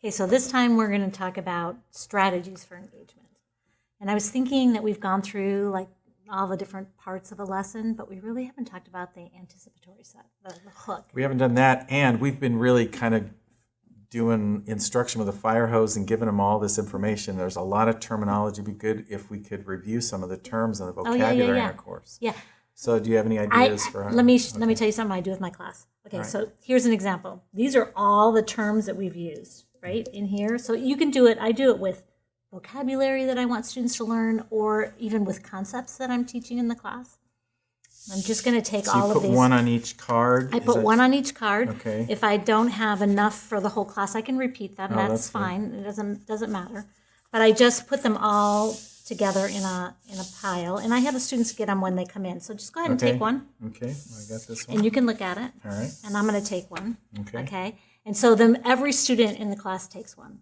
Okay, so this time we're going to talk about strategies for engagement. And I was thinking that we've gone through like all the different parts of a lesson, but we really haven't talked about the anticipatory side, the hook. We haven't done that, and we've been really kind of doing instruction with a fire hose and giving them all this information. There's a lot of terminology. It'd be good if we could review some of the terms and the vocabulary in our course. Yeah. So do you have any ideas for Let me tell you something I do with my class. Okay, Right. So here's an example. These are all the terms that we've used, right, in here. So you can do it. I do it with vocabulary that I want students to learn, or even with concepts that I'm teaching in the class. I'm just going to take all of these. You put one on each card? I put one on each card. Okay. If I don't have enough for the whole class, I can repeat that, and Oh, that's that's good. fine. It doesn't matter. But I just put them all together in a pile, and I have the students get them when they come in. So just go ahead and take one, Okay, I got this one. and you can look at it. All right. And I'm going to take one. Okay. Okay. And so then every student in the class takes one.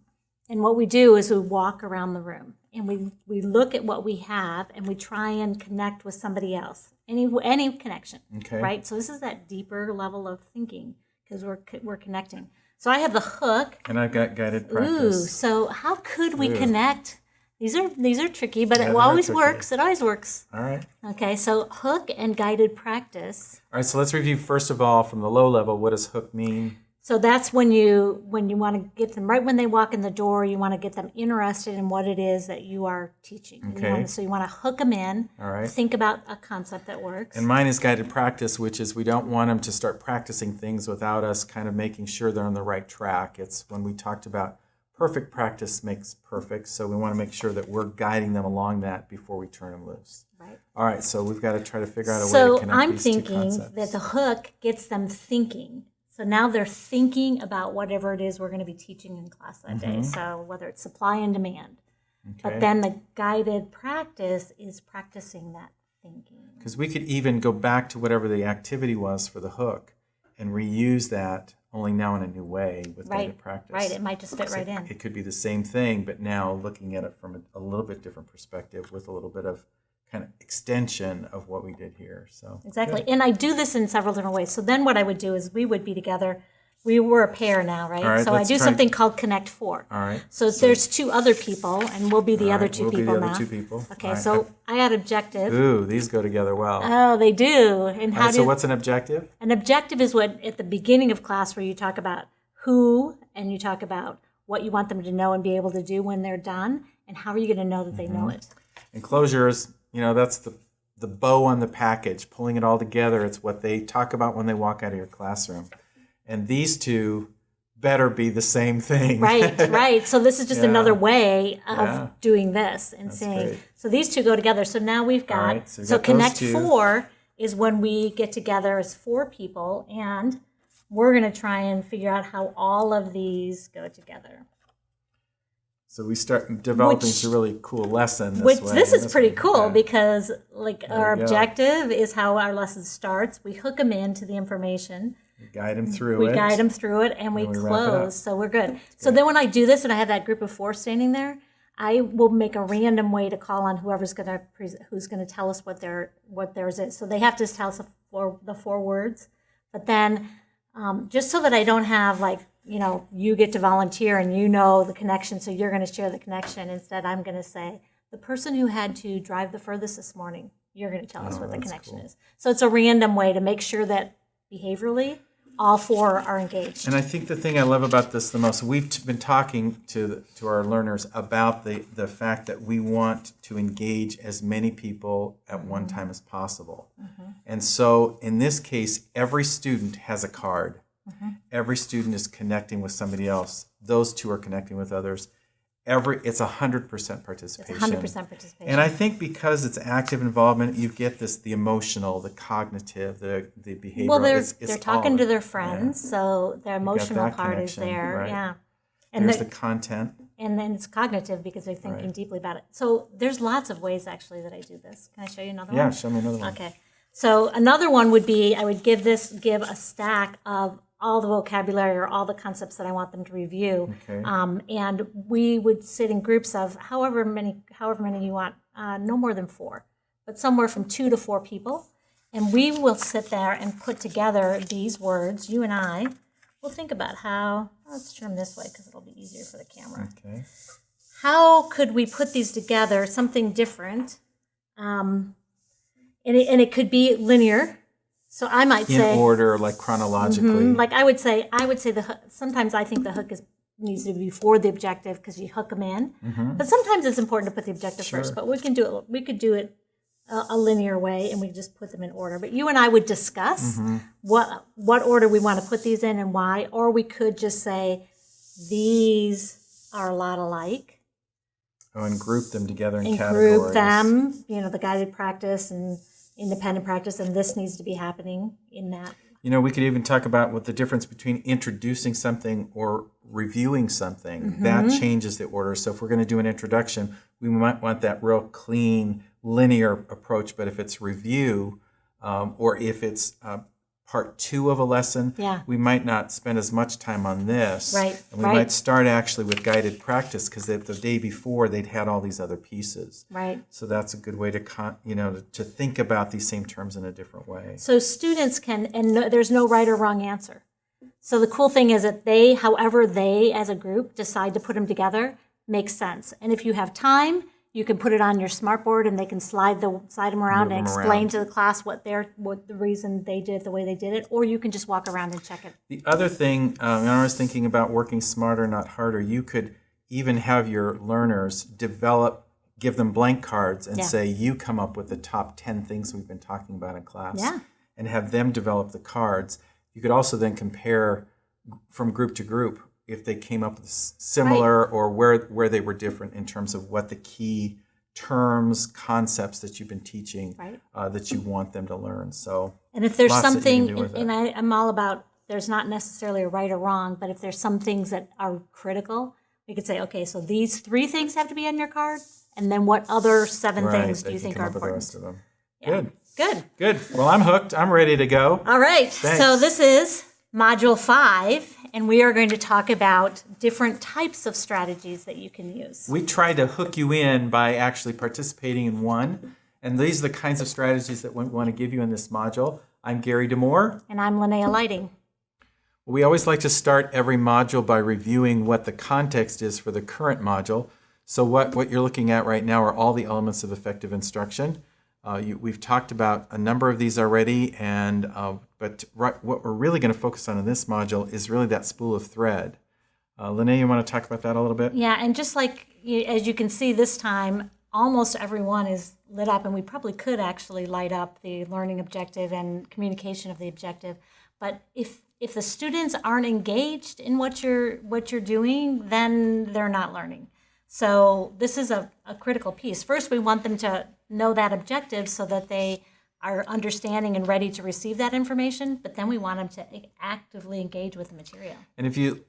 And what we do is we walk around the room and we look at what we have and we try and connect with somebody else. Any connection. Okay. Right? So this is that deeper level of thinking because we're connecting. So I have the hook. And I've got guided Ooh, practice. so how could we Ooh. connect? These are tricky, but Yeah, it they are always tricky. works. It always works. All right. Okay, so hook and guided practice. All right, so let's review first of all from the low level, what does hook mean? So that's when you want to get them right when they walk in the door. You want to get them interested in what it is that you are teaching. Okay. So you want to hook them in. All right. Think about a concept that works. And mine is guided practice, which is we don't want them to start practicing things without us kind of making sure they're on the right track. It's when we talked about perfect practice makes perfect, so we want to make sure that we're guiding them along that before we turn them loose. Right. All right, so we've got to try to figure out a way to So connect I'm these two thinking concepts. that the hook gets them thinking. So now they're thinking about whatever it is we're going to be teaching in class that day. So whether it's supply and demand. But Okay. then the guided practice is practicing that thinking. Because we could even go back to whatever the activity was for the hook and reuse that only now in a new way with guided practice. Right, it might just fit right in. It could be the same thing, but now looking at it from a little bit different perspective with a little bit of kind of extension of what we did here. So Exactly. good. And I do this in several different ways. So then what I would do is we would be together. We were a pair now, right? All right, so I let's do try- something called Connect 4. All right. So there's two other people, and we'll be the All other right, two we'll be people the now. other two people. Okay, All right. so I got objective. Ooh, these go together well. Oh, they do. And All how right, do so what's an objective? an objective is what at the beginning of class where you talk about who and you talk about what you want them to know and be able to do when they're done, and how are you going to know that they know it? And closure is, that's the bow on the package, pulling it all together. It's what they talk about when they walk out of your classroom. And these two better be the same thing. Right. So this is just Yeah. another way of Yeah. doing this and saying, great. so these two go together. So now we've got, All right, so we've so got those Connect two. 4 is when we get together as 4 people, and we're going to try and figure out how all of these go together. So we start developing Which- a really cool lesson this Which way. this is pretty cool Yeah. because like our you go. objective is how our lesson starts. We hook them into the information. We guide them through We it. guide them through it, and we we wrap it up. close. So we're good. So then when I do this and I have that group of 4 standing there, I will make a random way to call on whoever's who's going to tell us what theirs is. So they have to tell us the 4 words. But then just so that I don't have you get to volunteer and you know the connection, so you're going to share the connection. Instead, I'm going to say, the person who had to drive the furthest this morning, you're going to tell us what the that's connection cool. is. So it's a random way to make sure that behaviorally, all 4 are engaged. And I think the thing I love about this the most, we've been talking to our learners about the fact that we want to engage as many people at one time as possible. And so in this case, every student has a card. Every student is connecting with somebody else. Those two are connecting with others. It's 100% participation. It's 100% participation. And I think because it's active involvement, you get the emotional, the cognitive, the behavioral. Well, it's they're all talking of to it. their friends, so their emotional that part is connection, there. right. Yeah. And There's the- the content. and then it's cognitive because they're thinking Right. deeply about it. So there's lots of ways actually that I do this. Can I show you another Yeah, one? show me another one. Okay. So another one would be I would give a stack of all the vocabulary or all the concepts that I want them to review. Okay. And we would sit in groups of however many you want, no more than 4, but somewhere from 2 to 4 people. And we will sit there and put together these words, you and I Well, think about how, let's turn this way because it'll be easier for the camera. Okay. How could we put these together, something different? And it could be linear. So I might say In order, like chronologically. like I would say sometimes I think the hook needs to be before the objective because you hook them in. But sometimes it's important to put the objective first. But we could do it a linear way, and we just put them in order. But you and I would discuss what order we want to put these in and why, or we could just say these are a lot alike. Oh, and group them together in and categories. Group them, the guided practice and independent practice, and this needs to be happening in that. We could even talk about what the difference between introducing something or reviewing something. That changes the order. So if we're going to do an introduction, we might want that real clean, linear approach. But if it's review, or if it's part 2 of a lesson, we might not spend as much time on this. Right. And we might start actually with guided practice because the day before they'd had all these other pieces. Right. So that's a good way to to think about these same terms in a different way. So students can, there's no right or wrong answer. So the cool thing is that however they as a group decide to put them together makes sense. And if you have time, you can put it on your smartboard and they can slide them around and explain to the class what the reason they did it the way they did it, or you can just walk around and check it. The other thing, and I was thinking about working smarter, not harder, you could even have your learners give them blank cards and say, you come up with the top 10 things we've been talking about in class, and have them develop the cards. You could also then compare from group to group if they came up with similar or where they were different in terms of what the key terms, concepts that you've been teaching that you want them to learn. So, and if there's something, and I'm all about, there's not necessarily a right or wrong, but if there's some things that are critical, we could say, okay, so these 3 things have to be on your card, and then what other 7 things do you think are important? The rest of them. Yeah. Good. Well, I'm hooked. I'm ready to go. All right. Thanks. So this is Module 5, and we are going to talk about different types of strategies that you can use. We tried to hook you in by actually participating in one, and these are the kinds of strategies that we want to give you in this module. I'm Gary Demore. And I'm Linnea Lighting. We always like to start every module by reviewing what the context is for the current module. So what you're looking at right now are all the elements of effective instruction. We've talked about a number of these already, but what we're really going to focus on in this module is really that spool of thread. Linnea, you want to talk about that a little bit? Yeah, and just like, as you can see this time, almost everyone is lit up, and we probably could actually light up the learning objective and communication of the objective. But if the students aren't engaged in what you're doing, then they're not learning. So this is a critical piece. First, we want them to know that objective so that they are understanding and ready to receive that information, but then we want them to actively engage with the material. And if you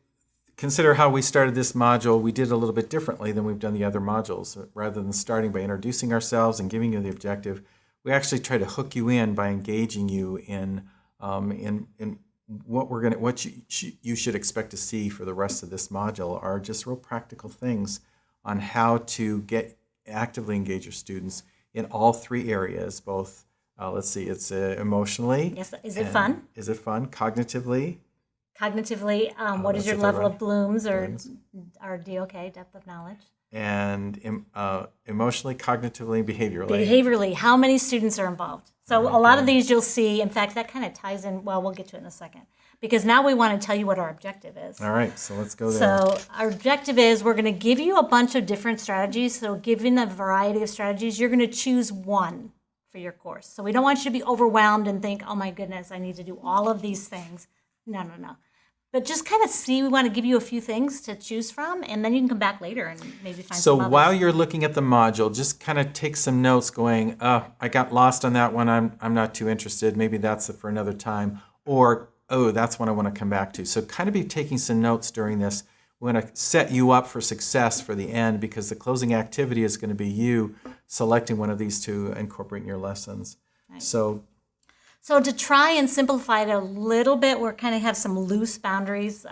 consider how we started this module, we did it a little bit differently than we've done the other modules. Rather than starting by introducing ourselves and giving you the objective, we actually try to hook you in by engaging you in what you should expect to see for the rest of this module are just real practical things on how to actively engage your students in all 3 areas, both, it's emotionally. Yes, is it fun? Is it fun? Cognitively. Cognitively, what is your level of Bloom's or DOK, depth of knowledge? And emotionally, cognitively, and behaviorally. Behaviorally, how many students are involved? So a lot of these you'll see, in fact, that kind of ties in, well, we'll get to it in a second. Because now we want to tell you what our objective is. All right, so let's go there. So our objective is we're going to give you a bunch of different strategies. So given a variety of strategies, you're going to choose one for your course. So we don't want you to be overwhelmed and think, oh my goodness, I need to do all of these things. No. But just kind of see, we want to give you a few things to choose from, and then you can come back later and maybe find some others. So while you're looking at the module, just kind of take some notes going, I got lost on that one, I'm not too interested, maybe that's for another time, or that's one I want to come back to. So kind of be taking some notes during this. We want to set you up for success for the end because the closing activity is going to be you selecting one of these to incorporate in your lessons. Right. So to try and simplify it a little bit, we're kind of have some loose boundaries.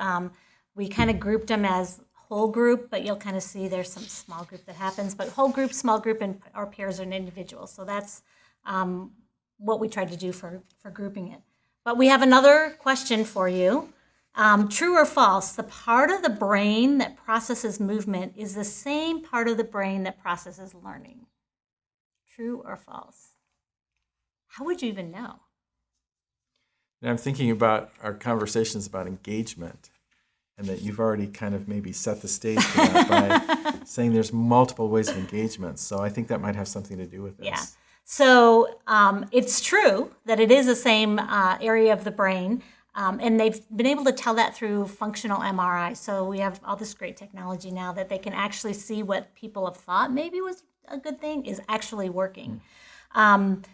We kind of grouped them as whole group, but you'll kind of see there's some small group that happens. But whole group, small group, and our pairs and individuals. So that's what we tried to do for grouping it. But we have another question for you. True or false, the part of the brain that processes movement is the same part of the brain that processes learning. True or false? How would you even know? And I'm thinking about our conversations about engagement, and that you've already kind of maybe set the stage for that by saying there's multiple ways of engagement. So I think that might have something to do with this. Yeah. So it's true that it is the same area of the brain, and they've been able to tell that through functional MRI. So we have all this great technology now that they can actually see what people have thought maybe was a good thing is actually working. And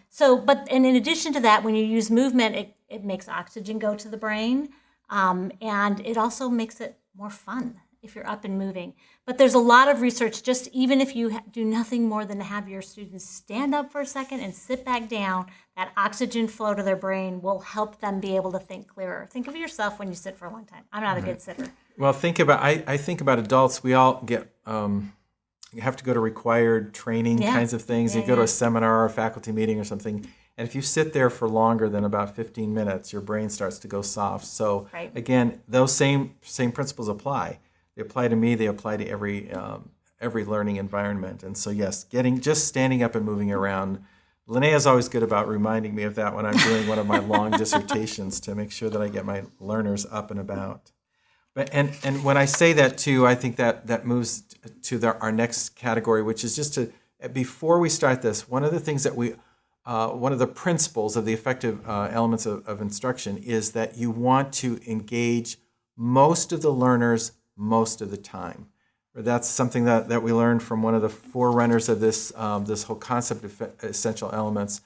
in addition to that, when you use movement, it makes oxygen go to the brain, and it also makes it more fun if you're up and moving. But there's a lot of research, just even if you do nothing more than to have your students stand up for a second and sit back down, that oxygen flow to their brain will help them be able to think clearer. Think of yourself when you sit for a long time. I'm not a good sitter. Well, I think about adults. We all get you have to go to required training kinds of things. You go to a seminar or a faculty meeting or something, and if you sit there for longer than about 15 minutes, your brain starts to go soft. So again, those same principles apply. They apply to me. They apply to every learning environment. And so yes, just standing up and moving around. Linnea's always good about reminding me of that when I'm doing one of my long dissertations to make sure that I get my learners up and about. But and when I say that too, I think that moves to our next category, which is just to, before we start this, one of the things that one of the principles of the effective elements of instruction is that you want to engage most of the learners most of the time. That's something that we learned from one of the forerunners of this whole concept of essential elements.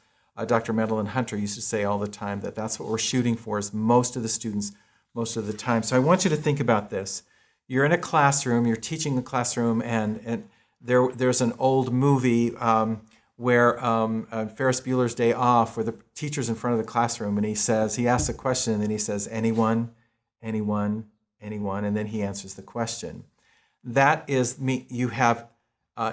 Dr. Madeline Hunter used to say all the time that that's what we're shooting for, is most of the students most of the time. So I want you to think about this. You're in a classroom, you're teaching the classroom, and there's an old movie where Ferris Bueller's Day Off, where the teacher's in front of the classroom and he asks a question and then he says, anyone, anyone, anyone, and then he answers the question. That is me. You have,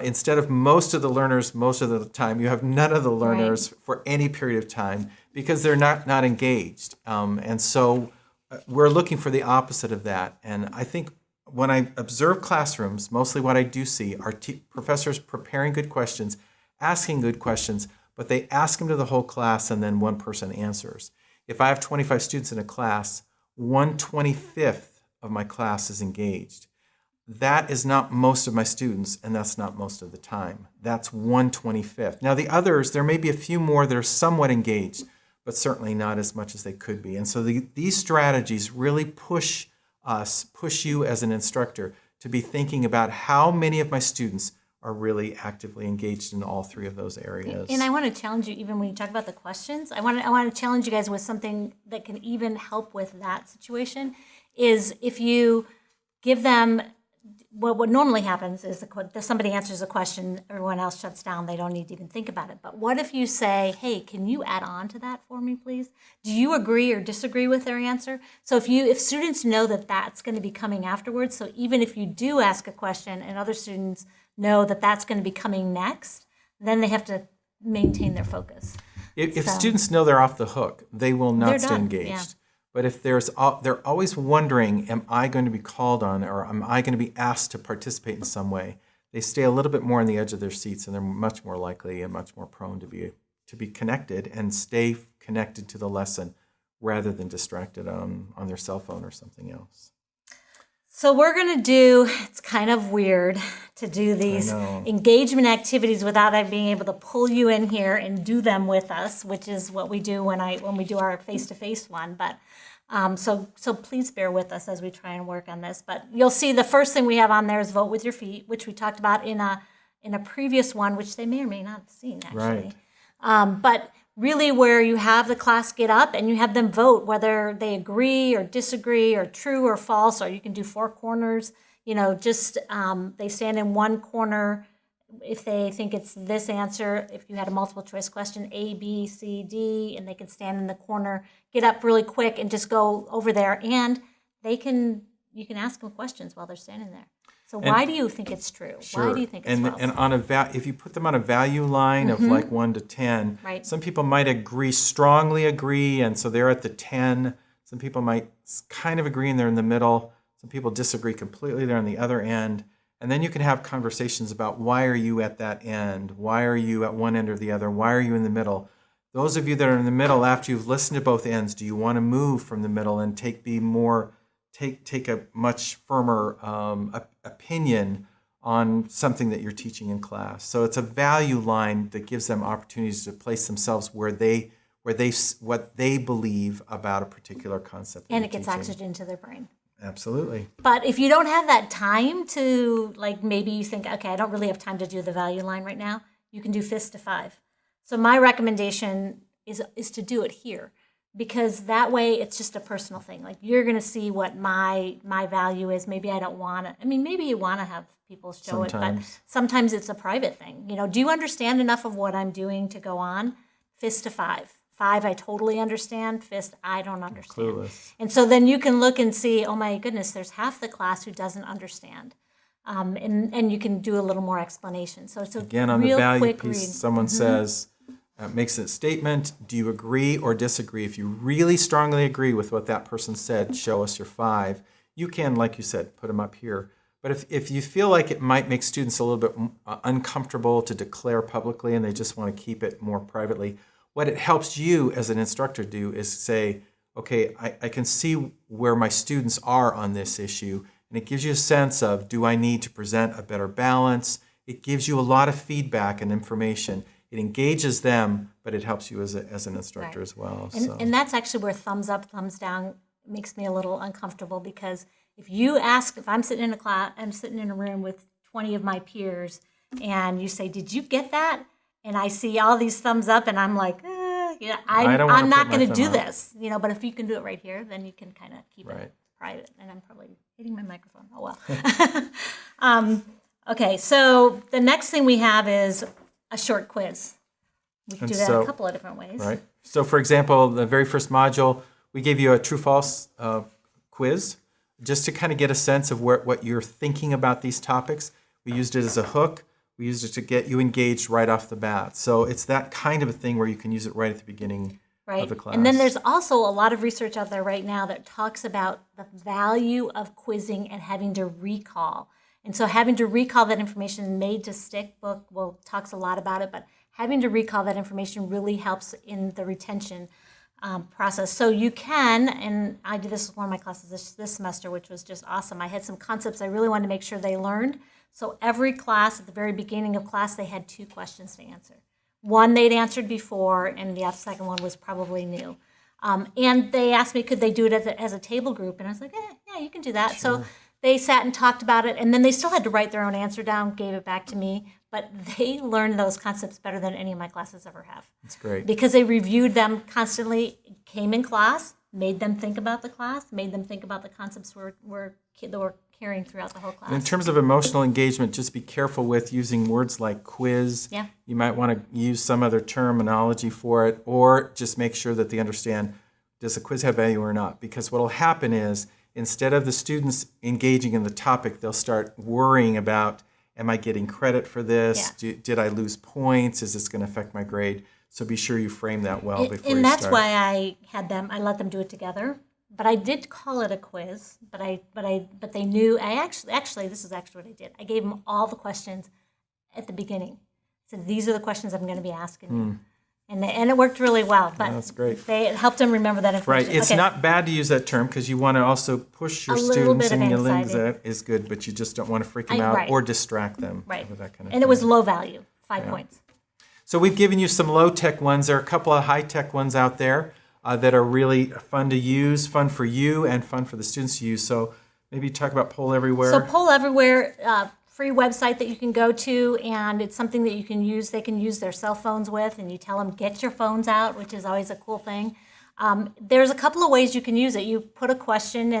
instead of most of the learners most of the time, you have none of the learners for any period of time because they're not engaged. And so we're looking for the opposite of that. And I think when I observe classrooms, mostly what I do see are professors preparing good questions, asking good questions, but they ask them to the whole class and then one person answers. If I have 25 students in a class, 1/25 of my class is engaged. That is not most of my students, and that's not most of the time. That's 1/25. Now the others, there may be a few more that are somewhat engaged, but certainly not as much as they could be. And so these strategies really push you as an instructor to be thinking about how many of my students are really actively engaged in all three of those areas. And I want to challenge you, even when you talk about the questions, I want to challenge you guys with something that can even help with that situation, is if you give them, what normally happens is somebody answers a question, everyone else shuts down, they don't need to even think about it. But what if you say, hey, can you add on to that for me, please? Do you agree or disagree with their answer? So if students know that that's going to be coming afterwards, so even if you do ask a question and other students know that that's going to be coming next, then they have to maintain their focus. If students know they're off the hook, they will not stay engaged. Yeah. But if they're always wondering, am I going to be called on, or am I going to be asked to participate in some way, they stay a little bit more on the edge of their seats, and they're much more likely and much more prone to be connected and stay connected to the lesson rather than distracted on their cell phone or something else. So we're going to do, it's kind of weird to do these engagement activities without being able to pull you in here and do them with us, which is what we do when we do our face-to-face one. But so please bear with us as we try and work on this. But you'll see the first thing we have on there is vote with your feet, which we talked about in a previous one, which they may or may not have seen, actually. Right. But really where you have the class get up and you have them vote whether they agree or disagree or true or false, or you can do 4 corners. Just they stand in one corner if they think it's this answer. If you had a multiple choice question, A, B, C, D, and they can stand in the corner, get up really quick and just go over there, and you can ask them questions while they're standing there. So why do you think it's true? Sure. Why do you think it's false? And if you put them on a value line of like 1 to 10, right. Some people might strongly agree, and so they're at the 10. Some people might kind of agreeing they're in the middle. Some people disagree completely, they're on the other end. And then you can have conversations about why are you at that end? Why are you at one end or the other? Why are you in the middle? Those of you that are in the middle, after you've listened to both ends, do you want to move from the middle and take a much firmer opinion on something that you're teaching in class? So it's a value line that gives them opportunities to place themselves what they believe about a particular concept. And it gets oxygen into their brain. Absolutely. But if you don't have that time to, like, maybe you think, okay, I don't really have time to do the value line right now, you can do fist to 5. So my recommendation is to do it here, because that way it's just a personal thing. Like, you're going to see what my value is. Maybe I don't want to. I mean, maybe you want to have people show it, but sometimes it's a private thing. You know, do you understand enough of what I'm doing to go on? Fist to 5. 5, I totally understand. Fist, I don't understand. Clueless. And so then you can look and see, oh my goodness, there's half the class who doesn't understand. And you can do a little more explanation. So it's a Again, on real the value quick piece, read. someone says, makes a statement, do you agree or disagree? If you really strongly agree with what that person said, show us your 5. You can, like you said, put them up here. But if you feel like it might make students a little bit uncomfortable to declare publicly and they just want to keep it more privately, what it helps you as an instructor do is say, okay, I can see where my students are on this issue, and it gives you a sense of, do I need to present a better balance? It gives you a lot of feedback and information. It engages them, but it helps you as an instructor Right. as well. And that's actually where thumbs up, thumbs down makes me a little uncomfortable, because if I'm sitting in a class, I'm sitting in a room with 20 of my peers, and you say, did you get that? And I see all these thumbs up, and I'm like, I'm not going to do this, But if you can do it right here, then you can kind of keep it private. And I'm probably hitting my microphone. Oh well. Okay, so the next thing we have is a short quiz. We can do that a couple of different ways. Right. So, for example, the very first module, we gave you a true-false quiz, just to kind of get a sense of what you're thinking about these topics. We used it as a hook. We used it to get you engaged right off the bat. So it's that kind of a thing where you can use it right at the beginning of the class. And then there's also a lot of research out there right now that talks about the value of quizzing and having to recall. And so having to recall that information, Made to Stick book talks a lot about it, but having to recall that information really helps in the retention process. So you can, and I did this with one of my classes this semester, which was just awesome. I had some concepts I really wanted to make sure they learned. So every class, at the very beginning of class, they had 2 questions to answer. One they'd answered before, and the second one was probably new. And they asked me, could they do it as a table group? And I was like, yeah, you can do that. Sure. So they sat and talked about it, and then they still had to write their own answer down, gave it back to me. But they learned those concepts better than any of my classes ever have. That's great. Because they reviewed them constantly, came in class, made them think about the class, made them think about the concepts that were carrying throughout the whole class. In terms of emotional engagement, just be careful with using words like quiz. Yeah. You might want to use some other terminology for it, or just make sure that they understand, does the quiz have value or not? Because what will happen is, instead of the students engaging in the topic, they'll start worrying about, am I getting credit for this? Yeah. Did I lose points? Is this going to affect my grade? So be sure you frame that well before you start. And that's why I let them do it together. But I did call it a quiz. But they knew. Actually, this is actually what I did. I gave them all the questions at the beginning. So these are the questions I'm going to be asking you. And it worked really well. But that's great. It helped them remember that information. Right. It's not bad to use that term, because you want to also push your students, and that is good, but you just don't want to freak them out or distract them with that kind of thing. And it was low value, 5 points. So we've given you some low-tech ones. There are a couple of high-tech ones out there that are really fun to use, fun for you, and fun for the students to use. So maybe talk about Poll Everywhere. So Poll Everywhere, free website that you can go to, and it's something that you can use. They can use their cell phones with, and you tell them, get your phones out, which is always a cool thing. There's a couple of ways you can use it. You put a question,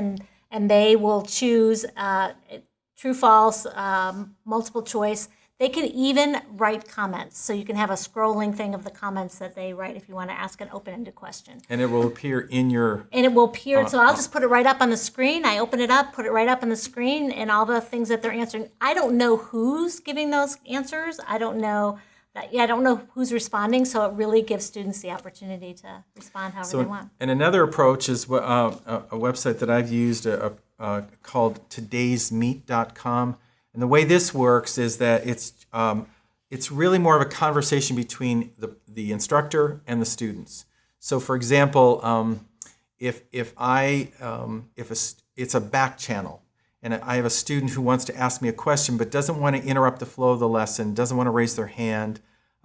and they will choose true, false, multiple choice. They can even write comments. So you can have a scrolling thing of the comments that they write if you want to ask an open-ended question. And it will appear in your... And it will appear, so I'll just put it right up on the screen. I open it up, put it right up on the screen, and all the things that they're answering. I don't know who's giving those answers. I don't know I don't know who's responding, so it really gives students the opportunity to respond however they want. And another approach is a website that I've used called todaysmeet.com. And the way this works is that it's really more of a conversation between the instructor and the students. So, for example, if it's a back channel, and I have a student who wants to ask me a question but doesn't want to interrupt the flow of the lesson, doesn't want to raise their hand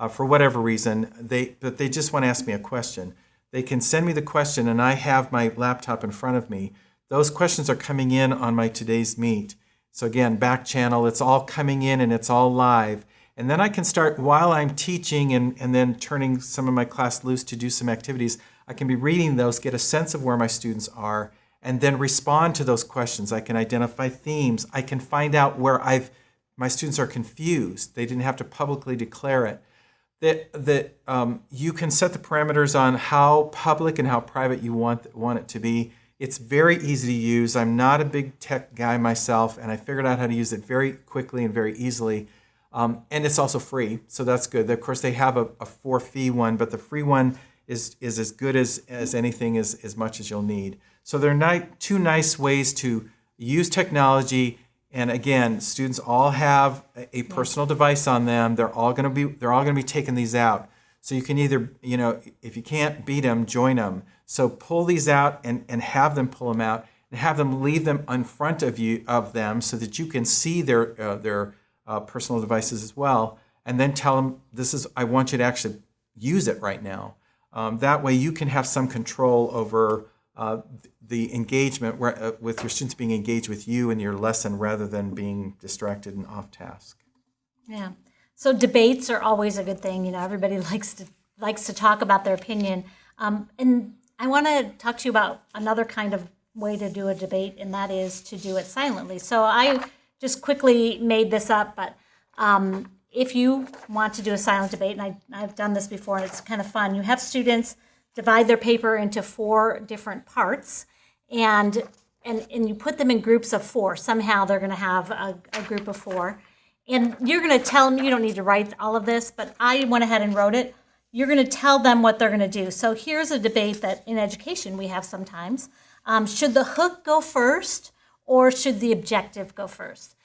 for whatever reason, but they just want to ask me a question. They can send me the question, and I have my laptop in front of me. Those questions are coming in on my Today's Meet. So again, back channel, it's all coming in and it's all live. And then I can start, while I'm teaching and then turning some of my class loose to do some activities, I can be reading those, get a sense of where my students are, and then respond to those questions. I can identify themes. I can find out where my students are confused. They didn't have to publicly declare it. That you can set the parameters on how public and how private you want it to be. It's very easy to use. I'm not a big tech guy myself, and I figured out how to use it very quickly and very easily. And it's also free, so that's good. Of course, they have a for-fee one, but the free one is as good as anything, as much as you'll need. So there are two nice ways to use technology. And again, students all have a personal device on them. They're all going to be taking these out. So you can either, if you can't beat them, join them. So pull these out and have them pull them out, and have them leave them in front of them so that you can see their personal devices as well. And then tell them, I want you to actually use it right now. That way you can have some control over the engagement with your students being engaged with you in your lesson rather than being distracted and off task. Yeah. So debates are always a good thing. Everybody likes to talk about their opinion. And I want to talk to you about another kind of way to do a debate, and that is to do it silently. So I just quickly made this up, but if you want to do a silent debate, and I've done this before, and it's kind of fun, you have students divide their paper into 4 different parts, and you put them in groups of 4. Somehow they're going to have a group of 4. And you're going to tell them, you don't need to write all of this, but I went ahead and wrote it. You're going to tell them what they're going to do. So here's a debate that in education we have sometimes. Should the hook go first, or should the objective go first?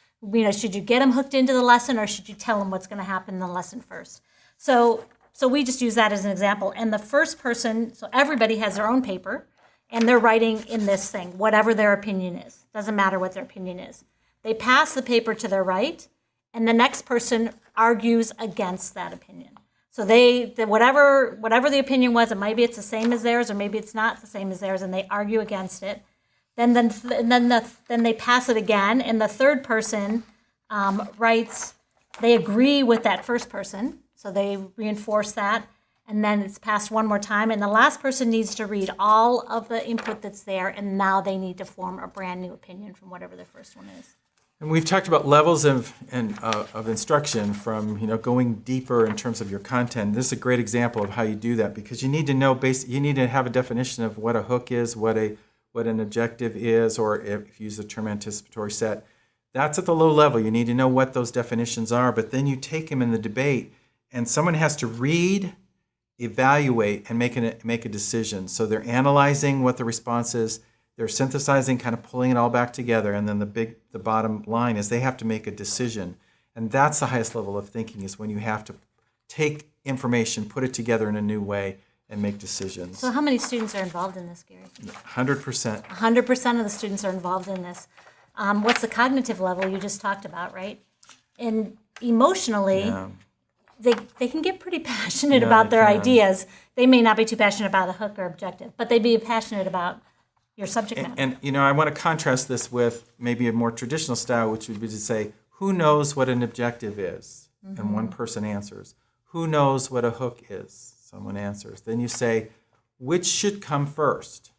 Should you get them hooked into the lesson, or should you tell them what's going to happen in the lesson first? So we just use that as an example. And the first person, so everybody has their own paper, and they're writing in this thing, whatever their opinion is. Doesn't matter what their opinion is. They pass the paper to their right, and the next person argues against that opinion. So whatever the opinion was, maybe it's the same as theirs, or maybe it's not the same as theirs, and they argue against it. Then they pass it again, and the third person writes. They agree with that first person, so they reinforce that, and then it's passed one more time, and the last person needs to read all of the input that's there, and now they need to form a brand new opinion from whatever the first one is. And we've talked about levels of instruction, from going deeper in terms of your content. This is a great example of how you do that, because you need to know you need to have a definition of what a hook is, what an objective is, or if you use the term anticipatory set. That's at the low level. You need to know what those definitions are, but then you take them in the debate, and someone has to read, evaluate, and make a decision. So they're analyzing what the response is. They're synthesizing, kind of pulling it all back together, and then the bottom line is they have to make a decision. And that's the highest level of thinking, is when you have to take information, put it together in a new way, and make decisions. So how many students are involved in this, Gary? 100%. 100% of the students are involved in this. What's the cognitive level you just talked about, right? And emotionally, Yeah. they can get pretty passionate about their ideas. They may not be too passionate about a hook or objective, but they'd be passionate about your subject matter. And I want to contrast this with maybe a more traditional style, which would be to say, who knows what an objective is? Mm-hmm. And one person answers. Who knows what a hook is? Someone answers. Then you say, which should come first?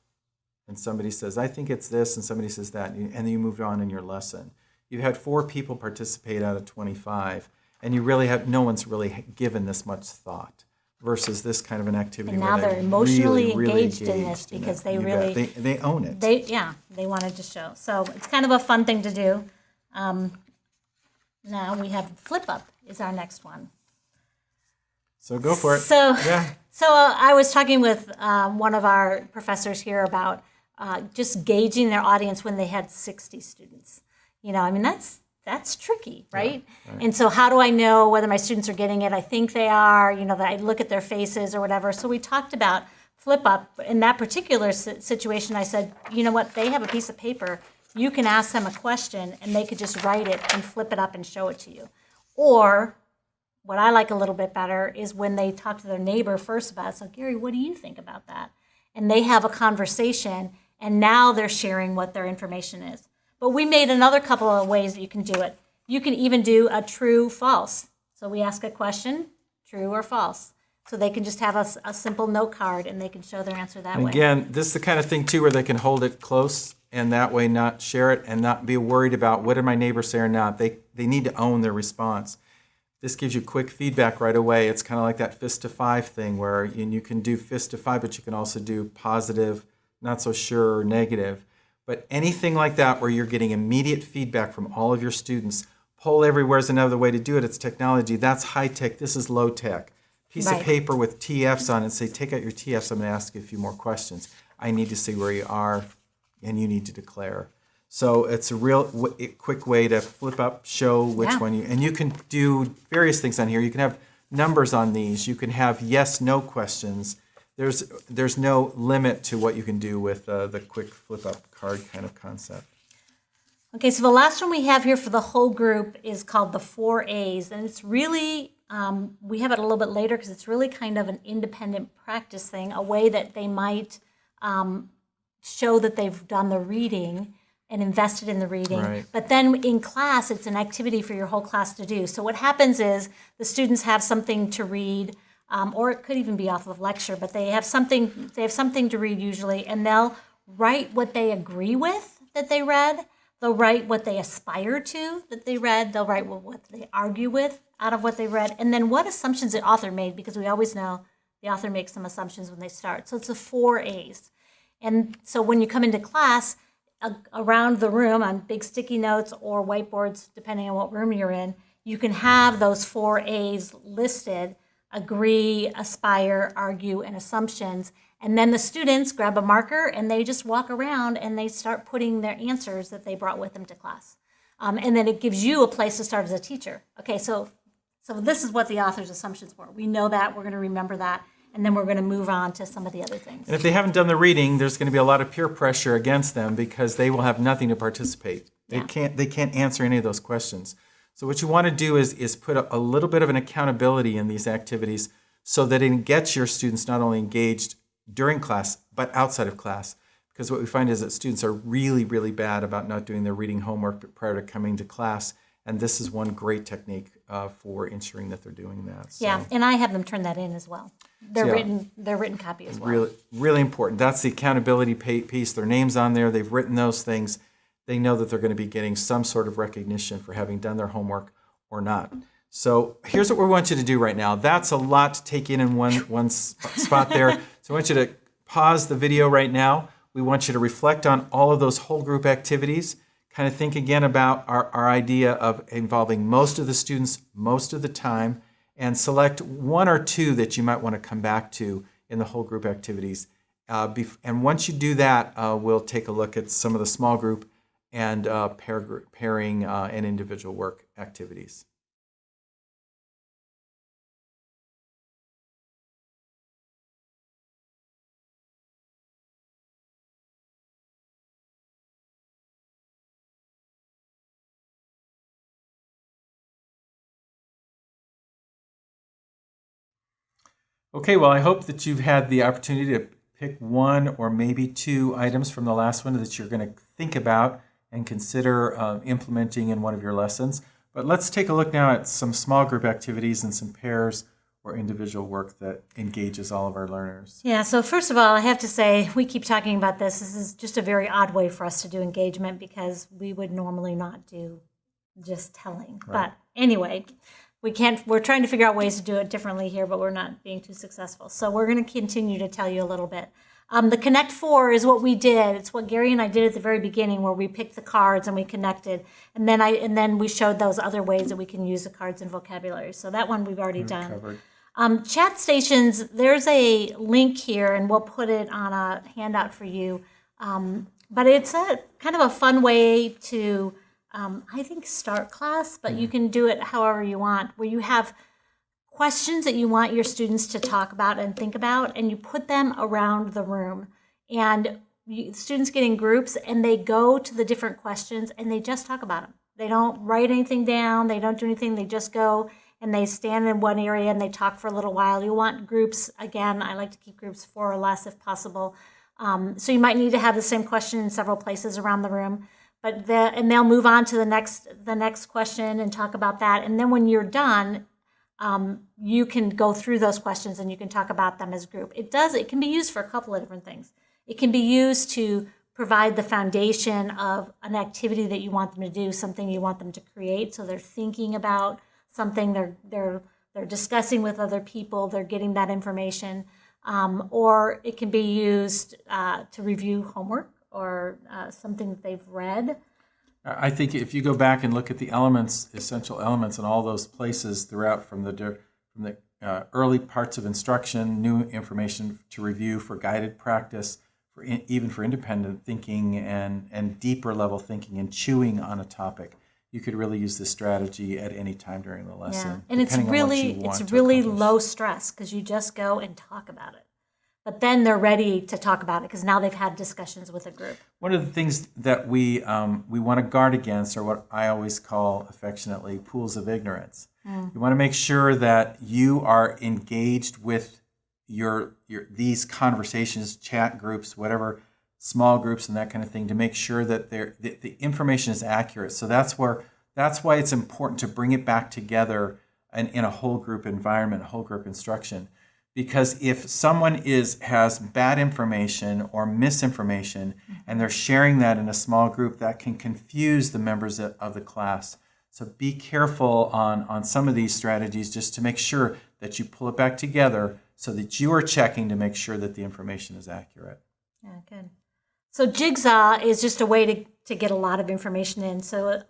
And somebody says, I think it's this, and somebody says that, and then you moved on in your lesson. You had 4 people participate out of 25, and no one's really given this much thought, versus this kind of an activity. And now where they're emotionally really engaged in this, because they really they own it. They wanted to show. So it's kind of a fun thing to do. Now we have flip up is our next one. So go for it. So, Yeah. so I was talking with one of our professors here about just gauging their audience when they had 60 students. I mean, that's tricky, right? Yeah, right. And so how do I know whether my students are getting it? I think they are, that I look at their faces or whatever. So we talked about flip up. In that particular situation, I said, you know what, they have a piece of paper. You can ask them a question and they could just write it and flip it up and show it to you. Or what I like a little bit better is when they talk to their neighbor first about it. So, Gary, what do you think about that? And they have a conversation, and now they're sharing what their information is. But we made another couple of ways that you can do it. You can even do a true, false. So we ask a question, true or false. So they can just have a simple note card, and they can show their answer that And way. again, this is the kind of thing, too, where they can hold it close and that way not share it and not be worried about what did my neighbor say or not. They need to own their response. This gives you quick feedback right away. It's kind of like that fist to 5 thing where you can do fist to 5, but you can also do positive, not so sure, or negative. But anything like that where you're getting immediate feedback from all of your students, poll everywhere is another way to do it. It's technology. That's high tech. This is low tech. Piece of paper with TFs on it and say, take out your TFs. I'm going to ask you a few more questions. I need to see where you are, and you need to declare. So it's a real quick way to flip up, show which one and you can do various things on here. You can have numbers on these. You can have yes, no questions. There's no limit to what you can do with the quick flip up card kind of concept. Okay, so the last one we have here for the whole group is called the 4 A's, and it's really, we have it a little bit later because it's really kind of an independent practice thing, a way that they might show that they've done the reading and invested in the reading. Right. But then in class, it's an activity for your whole class to do. So what happens is the students have something to read, or it could even be off of lecture, but they have something to read usually, and they'll write what they agree with that they read. They'll write what they aspire to that they read. They'll write what they argue with out of what they read. And then what assumptions the author made, because we always know the author makes some assumptions when they start. So it's the 4 A's. And so when you come into class, around the room on big sticky notes or whiteboards, depending on what room you're in, you can have those 4 A's listed: agree, aspire, argue, and assumptions. And then the students grab a marker and they just walk around and they start putting their answers that they brought with them to class. And then it gives you a place to start as a teacher. Okay, so this is what the author's assumptions were. We know that, we're going to remember that, and then we're going to move on to some of the other things. And if they haven't done the reading, there's going to be a lot of peer pressure against them because they will have nothing to participate. They can't answer any of those questions. So what you want to do is put a little bit of an accountability in these activities so that it gets your students not only engaged during class, but outside of class. Because what we find is that students are really, really bad about not doing their reading homework prior to coming to class. And this is one great technique for ensuring that they're doing that. So, yeah, and I have them turn that in as well. Their written copy as well. Really, really important. That's the accountability piece. Their name's on there. They've written those things. They know that they're going to be getting some sort of recognition for having done their homework or not. So here's what we want you to do right now. That's a lot to take in one spot there. So I want you to pause the video right now. We want you to reflect on all of those whole group activities. Kind of think again about our idea of involving most of the students most of the time, and select 1 or 2 that you might want to come back to in the whole group activities. And once you do that, we'll take a look at some of the small group and pairing and individual work activities. Okay, well, I hope that you've had the opportunity to pick 1 or maybe 2 items from the last one that you're going to think about and consider implementing in one of your lessons. But let's take a look now at some small group activities and some pairs or individual work that engages all of our learners. Yeah, so first of all, I have to say, we keep talking about this. This is just a very odd way for us to do engagement because we would normally not do just telling. Right. But anyway, we're trying to figure out ways to do it differently here, but we're not being too successful. So we're going to continue to tell you a little bit. The Connect 4 is what we did. It's what Gary and I did at the very beginning, where we picked the cards and we connected, and then we showed those other ways that we can use the cards and vocabulary. So that one we've already done. Covered. Chat stations, there's a link here, and we'll put it on a handout for you. But it's a kind of a fun way to, I think, start class, but you can do it however you want, where you have questions that you want your students to talk about and think about, and you put them around the room. And students get in groups, and they go to the different questions, and they just talk about them. They don't write anything down. They don't do anything. They just go and they stand in one area and they talk for a little while. You want groups, again, I like to keep groups 4 or less if possible. So you might need to have the same question in several places around the room. And they'll move on to the next question and talk about that. And then when you're done, you can go through those questions and you can talk about them as a group. It can be used for a couple of different things. It can be used to provide the foundation of an activity that you want them to do, something you want them to create. So they're thinking about something, they're discussing with other people, they're getting that information. Or it can be used to review homework or something that they've read. I think if you go back and look at the elements, essential elements in all those places throughout from the early parts of instruction, new information to review for guided practice, even for independent thinking and deeper level thinking and chewing on a topic, you could really use this strategy at any time during the lesson. Yeah. And it's really low stress because you just go and talk about it. But then they're ready to talk about it because now they've had discussions with a group. One of the things that we want to guard against are what I always call affectionately pools of ignorance. You want to make sure that you are engaged with these conversations, chat groups, whatever, small groups and that kind of thing, to make sure that the information is accurate. So that's why it's important to bring it back together in a whole group environment, whole group instruction. Because if someone has bad information or misinformation and they're sharing that in a small group, that can confuse the members of the class. So be careful on some of these strategies just to make sure that you pull it back together so that you are checking to make sure that the information is accurate. Yeah, good. So Jigsaw is just a way to get a lot of information in. So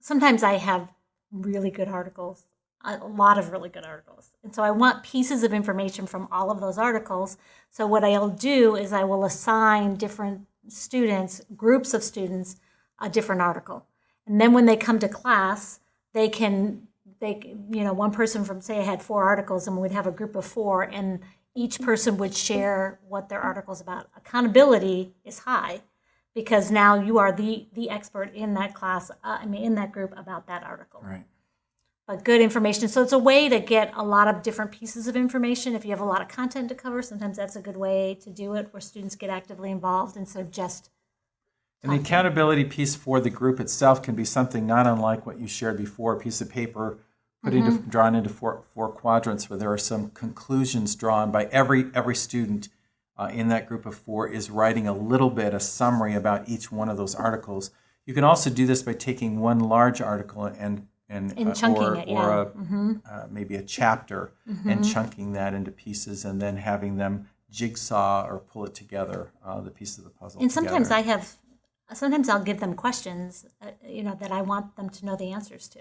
sometimes I have really good articles, a lot of really good articles. And so I want pieces of information from all of those articles. So what I'll do is I will assign different students, groups of students, a different article. And then when they come to class, one person from, say I had 4 articles and we'd have a group of 4 and each person would share what their article's about. Accountability is high because now you are the expert in that class, in that group about that article. Right. But good information. So it's a way to get a lot of different pieces of information. If you have a lot of content to cover, sometimes that's a good way to do it where students get actively involved instead of just And the accountability piece for the group itself can be something not unlike what you shared before, a piece of paper drawn into four quadrants where there are some conclusions drawn by every student in that group of 4 is writing a summary about each one of those articles. You can also do this by taking one large article and chunking it, or maybe a chapter and chunking that into pieces and then having them jigsaw or pull it together, the piece of the puzzle. And sometimes together. Sometimes I'll give them questions, that I want them to know the answers to.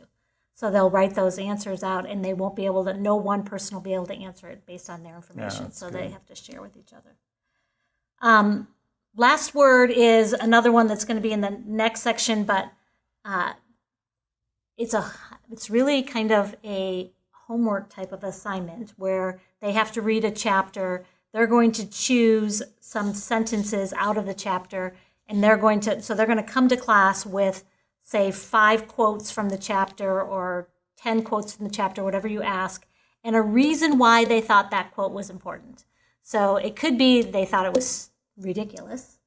So they'll write those answers out, and they won't be able to. No one person will be able to answer it based on their information. Yeah, so good. they have to share with each other. Last word is another one that's going to be in the next section, but it's really kind of a homework type of assignment where they have to read a chapter. They're going to choose some sentences out of the chapter. And they're going to come to class with, say, 5 quotes from the chapter or 10 quotes from the chapter, whatever you ask, and a reason why they thought that quote was important. So it could be they thought it was ridiculous,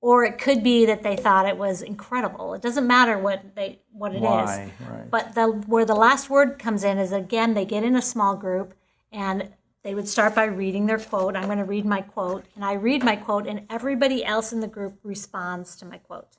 or it could be that they thought it was incredible. It doesn't matter what it Why? is. Right. But where the last word comes in is, again, they get in a small group and they would start by reading their quote. I'm going to read my quote, and I read my quote, and everybody else in the group responds to my quote.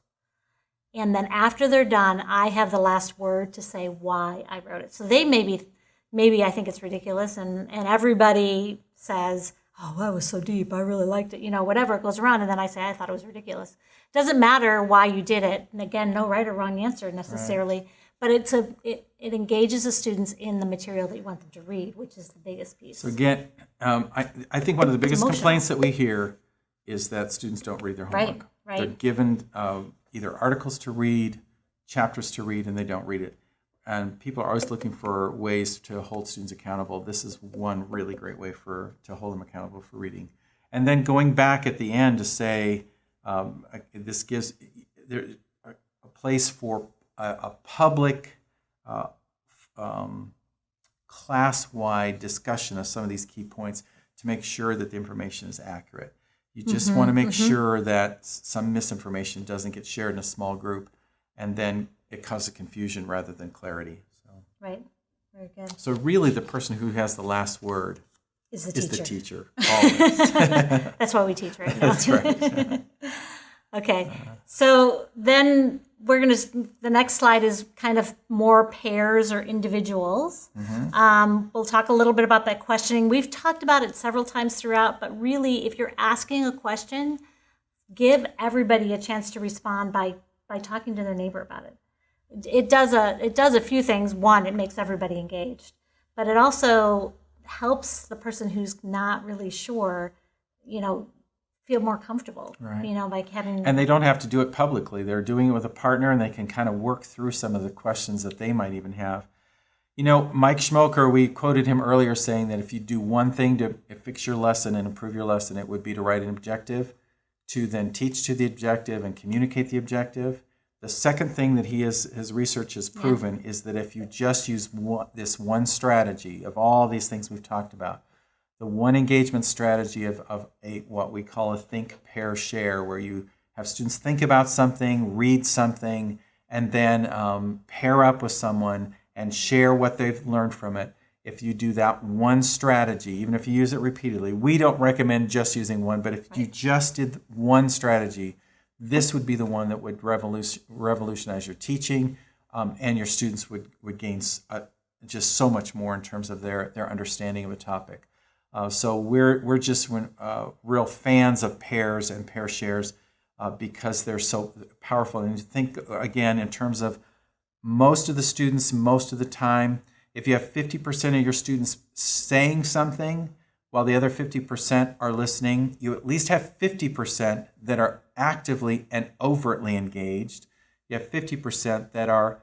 And then after they're done, I have the last word to say why I wrote it. So they maybe I think it's ridiculous, and everybody says, oh, that was so deep, I really liked it, whatever, it goes around, and then I say, I thought it was ridiculous. Doesn't matter why you did it. And again, no right or wrong answer necessarily, But it engages the students in the material that you want them to read, which is the biggest piece. So again, I think one of the biggest emotional. complaints that we hear is that students don't read their homework. Right. They're given either articles to read, chapters to read, and they don't read it. And people are always looking for ways to hold students accountable. This is one really great way to hold them accountable for reading. And then going back at the end to say, this gives there a place for a public, class-wide discussion of some of these key points to make sure that the information is accurate. You just want to make sure that some misinformation doesn't get shared in a small group, and then it causes confusion rather than clarity. So, Right. Very good. so really, the person who has the last word Is the is teacher. the teacher. Always. That's why we teach right now. That's right. Okay. So then the next slide is kind of more pairs or individuals. We'll talk a little bit about that questioning. We've talked about it several times throughout, but really, if you're asking a question, give everybody a chance to respond by talking to their neighbor about it. It does a few things. One, it makes everybody engaged, but it also helps the person who's not really sure, feel more comfortable, Right. By having. And they don't have to do it publicly. They're doing it with a partner, and they can kind of work through some of the questions that they might even have. Mike Schmoker, we quoted him earlier saying that if you do one thing to fix your lesson and improve your lesson, it would be to write an objective, to then teach to the objective and communicate the objective. The second thing that his research has proven is that if you just use this one strategy of all these things we've talked about, the one engagement strategy of what we call a think, pair, share, where you have students think about something, read something, and then pair up with someone and share what they've learned from it. If you do that one strategy, even if you use it repeatedly, we don't recommend just using one, but if you just did one strategy, this would be the one that would revolutionize your teaching, and your students would gain just so much more in terms of their understanding of a topic. So we're just real fans of pairs and pair shares because they're so powerful. And you think, again, in terms of most of the students, most of the time, if you have 50% of your students saying something while the other 50% are listening, you at least have 50% that are actively and overtly engaged. You have 50% that are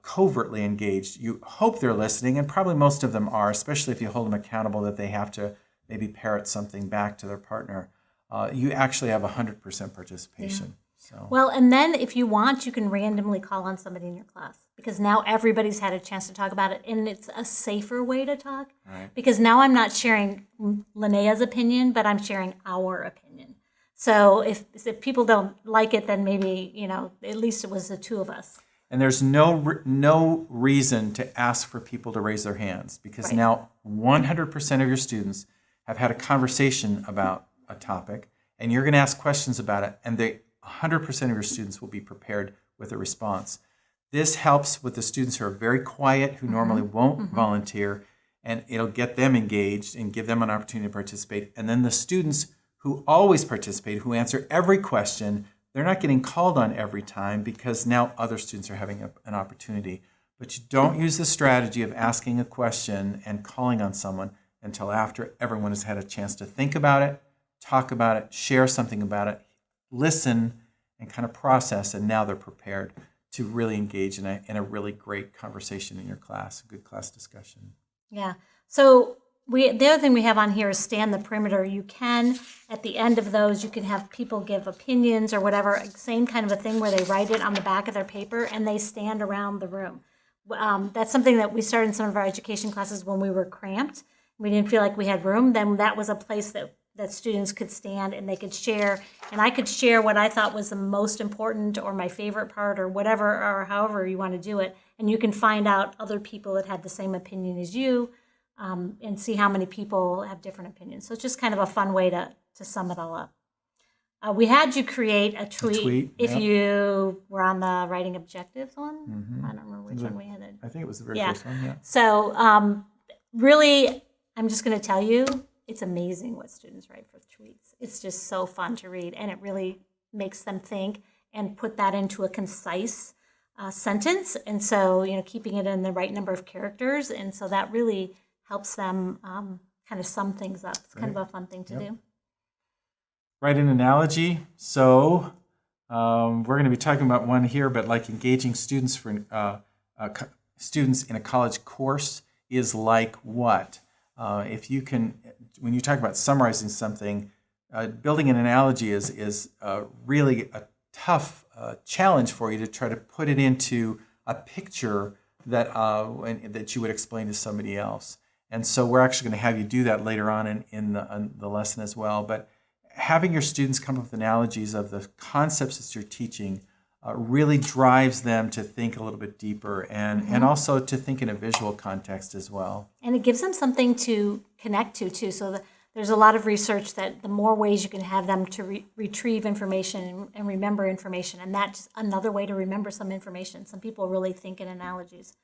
covertly engaged. You hope they're listening, and probably most of them are, especially if you hold them accountable that they have to maybe parrot something back to their partner. You actually have 100% participation. Yeah. So. Well, and then if you want, you can randomly call on somebody in your class, because now everybody's had a chance to talk about it, and it's a safer way to talk. Right. Because now I'm not sharing Linnea's opinion, but I'm sharing our opinion. So if people don't like it, then maybe, at least it was the two of us. And there's no reason to ask for people to raise their hands, because now 100% of your students have had a conversation about a topic, and you're going to ask questions about it, and 100% of your students will be prepared with a response. This helps with the students who are very quiet, who normally won't volunteer, and it'll get them engaged and give them an opportunity to participate. And then the students who always participate, who answer every question, they're not getting called on every time because now other students are having an opportunity. But you don't use the strategy of asking a question and calling on someone until after everyone has had a chance to think about it, talk about it, share something about it, listen, and kind of process, and now they're prepared to really engage in a really great conversation in your class, a good class discussion. Yeah. So the other thing we have on here is stand the perimeter. You can, at the end of those, you can have people give opinions or whatever, same kind of a thing where they write it on the back of their paper and they stand around the room. That's something that we started in some of our education classes when we were cramped. We didn't feel like we had room. Then that was a place that students could stand and they could share. And I could share what I thought was the most important or my favorite part or whatever, or however you want to do it. And you can find out other people that had the same opinion as you. And see how many people have different opinions. So it's just kind of a fun way to sum it all up. We had you create a tweet if you were on the writing objectives one. I don't remember which one we had. I think it was the very first one, yeah. So really, I'm just going to tell you, it's amazing what students write for tweets. It's just so fun to read, and it really makes them think and put that into a concise sentence. And so, keeping it in the right number of characters. And so that really helps them kind of sum things up. It's kind of a fun thing to do. Write an analogy. So we're going to be talking about one here, but like engaging students students in a college course is like what? If you can, when you talk about summarizing something, building an analogy is really a tough challenge for you to try to put it into a picture that you would explain to somebody else. And so we're actually going to have you do that later on in the lesson as well. But having your students come up with analogies of the concepts that you're teaching really drives them to think a little bit deeper and also to think in a visual context as well. And it gives them something to connect to, too. So there's a lot of research that the more ways you can have them to retrieve information and remember information, and that's another way to remember some information. Some people really think in analogies.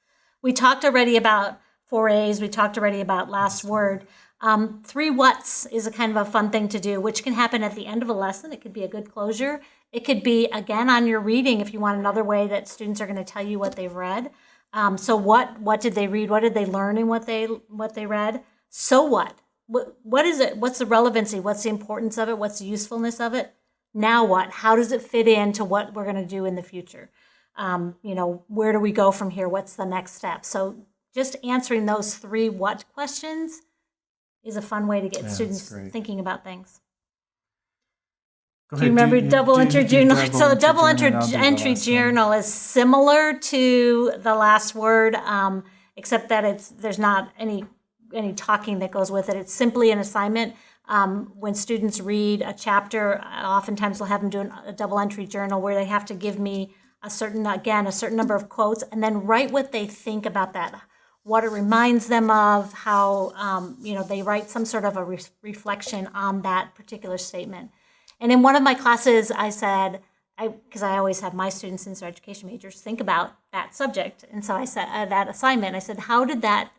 We talked already about 4As. We talked already about last word. 3 whats is a kind of a fun thing to do, which can happen at the end of a lesson. It could be a good closure. It could be, again, on your reading if you want another way that students are going to tell you what they've read. So what did they read? What did they learn in what they read? So what? What is it? What's the relevancy? What's the importance of it? What's the usefulness of it? Now what? How does it fit into what we're going to do in the future? Where do we go from here? What's the next step? So just answering those 3 what questions is a fun way to get students thinking about things. Do you remember double entry journal? So the double entry journal is similar to the last word, except that there's not any talking that goes with it. It's simply an assignment. When students read a chapter, oftentimes we'll have them do a double entry journal where they have to give me a certain number of quotes and then write what they think about that, what it reminds them of, how they write some sort of a reflection on that particular statement. And in one of my classes, I said, because I always have my students, since they're education majors, think about that subject. And so I said, that assignment, I said, how did that,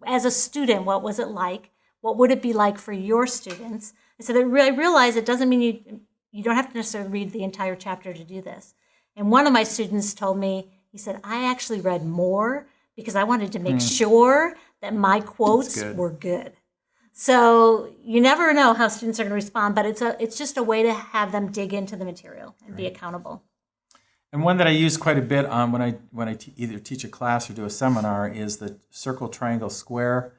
as a student, what was it like? What would it be like for your students? I said, I realize it doesn't mean you don't have to necessarily read the entire chapter to do this. And one of my students told me, he said, I actually read more because I wanted to make sure that my quotes were good. So you never know how students are going to respond, but it's just a way to have them dig into the material and be accountable. And one that I use quite a bit on when I either teach a class or do a seminar is the circle, triangle, square.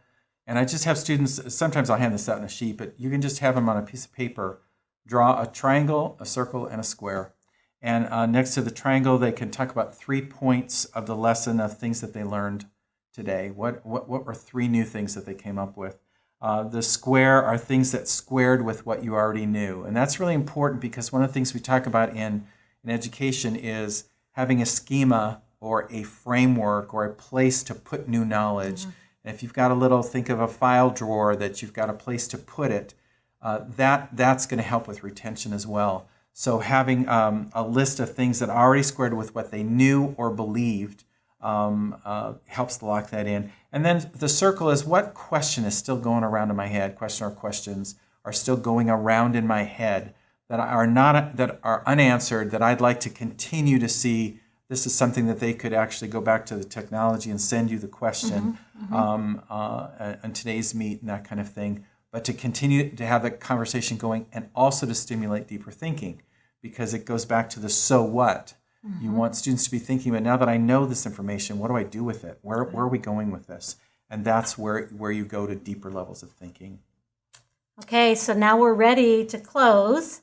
And I just have students, sometimes I'll hand this out in a sheet, but you can just have them on a piece of paper, draw a triangle, a circle, and a square. And next to the triangle, they can talk about 3 points of the lesson of things that they learned today. What were 3 new things that they came up with? The square are things that squared with what you already knew. And that's really important because one of the things we talk about in education is having a schema or a framework or a place to put new knowledge. And if you've got think of a file drawer that you've got a place to put it, that's going to help with retention as well. So having a list of things that already squared with what they knew or believed helps to lock that in. And then the circle is what question is still going around in my head, question or questions are still going around in my head that are unanswered, that I'd like to continue to see. This is something that they could actually go back to the technology and send you the question on today's meet and that kind of thing. But to continue to have that conversation going and also to stimulate deeper thinking, because it goes back to the so what. You want students to be thinking, but now that I know this information, what do I do with it? Where are we going with this? And that's where you go to deeper levels of thinking. Okay, so now we're ready to close.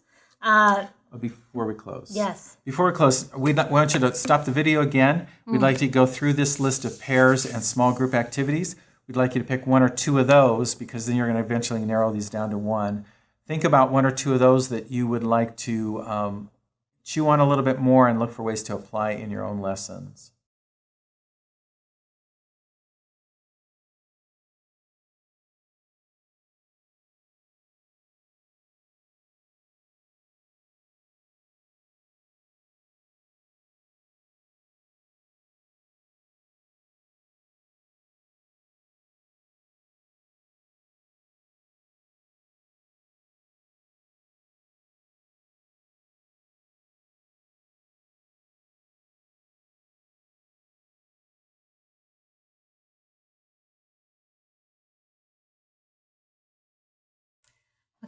Before we close. Yes. Before we close, we want you to stop the video again. We'd like to go through this list of pairs and small group activities. We'd like you to pick 1 or 2 of those because then you're going to eventually narrow these down to 1. Think about 1 or 2 of those that you would like to chew on a little bit more and look for ways to apply in your own lessons.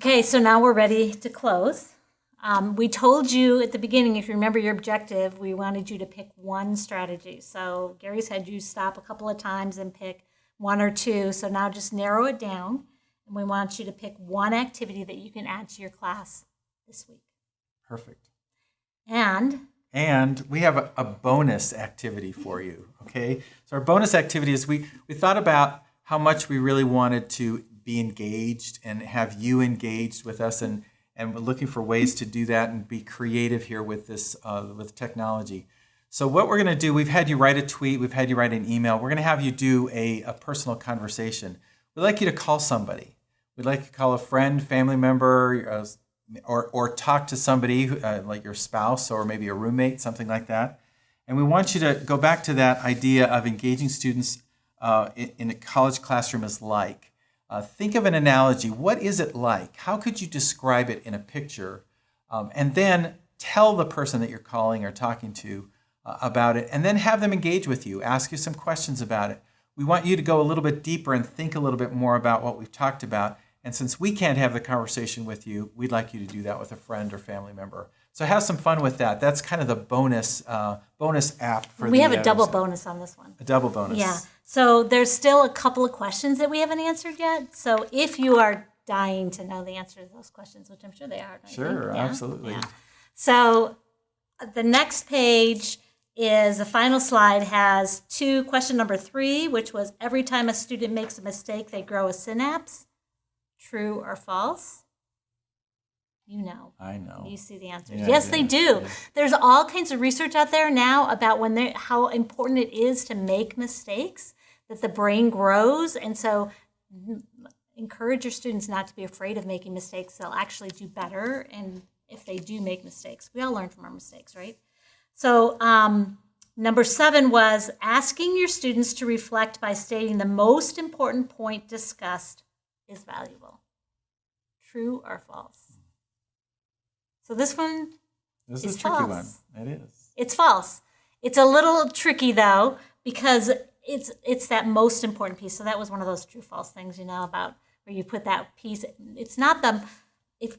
Okay, so now we're ready to close. We told you at the beginning, if you remember your objective, we wanted you to pick one strategy. So Gary's had you stop a couple of times and pick one or two. So now just narrow it down. And we want you to pick one activity that you can add to your class this week. Perfect. And we have a bonus activity for you, okay? So our bonus activity is we thought about how much we really wanted to be engaged and have you engaged with us, and we're looking for ways to do that and be creative here with this with technology. So what we're going to do, we've had you write a tweet, we've had you write an email. We're going to have you do a personal conversation. We'd like you to call somebody. We'd like you to call a friend, family member, or talk to somebody like your spouse or maybe a roommate, something like that. And we want you to go back to that idea of engaging students in a college classroom is like. Think of an analogy. What is it like? How could you describe it in a picture? And then tell the person that you're calling or talking to about it, and then have them engage with you, ask you some questions about it. We want you to go a little bit deeper and think a little bit more about what we've talked about. And since we can't have the conversation with you, we'd like you to do that with a friend or family member. So have some fun with that. That's kind of the bonus app for we have a double bonus on this one. A double bonus. Yeah. So there's still a couple of questions that we haven't answered yet. So if you are dying to know the answer to those questions, which I'm sure they are. Sure, yeah? absolutely. Yeah. So the next page is the final slide has question number 3, which was every time a student makes a mistake, they grow a synapse. True or false? You know. I know. You see the answers. Yeah, yes, they do. Yeah. There's all kinds of research out there now about how important it is to make mistakes, that the brain grows. And so encourage your students not to be afraid of making mistakes. They'll actually do better. And if they do make mistakes, we all learn from our mistakes, right? So number 7 was asking your students to reflect by stating the most important point discussed is valuable. True or false? So this one is is a tricky false. one. It is. It's false. It's a little tricky though, because it's that most important piece. So that was one of those true false things, about where you put that piece. It's not if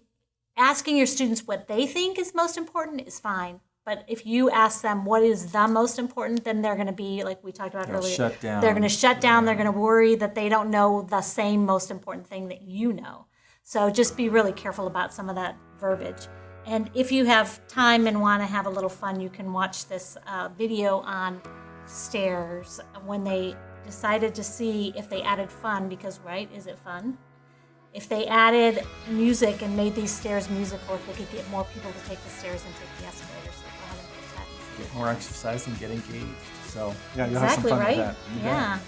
asking your students what they think is most important is fine. But if you ask them what is the most important, then they're going to be, like we talked about earlier, shut down. They're going to shut down. They're going to worry that they don't know the same most important thing that you know. So just be really careful about some of that verbiage. And if you have time and want to have a little fun, you can watch this video on stairs when they decided to see if they added fun, because, right, is it fun? If they added music and made these stairs musical, if they could get more people to take the stairs and take the escalators. Get more exercise and get engaged. So yeah, you'll Exactly, have some fun right? with that. You bet. Yeah.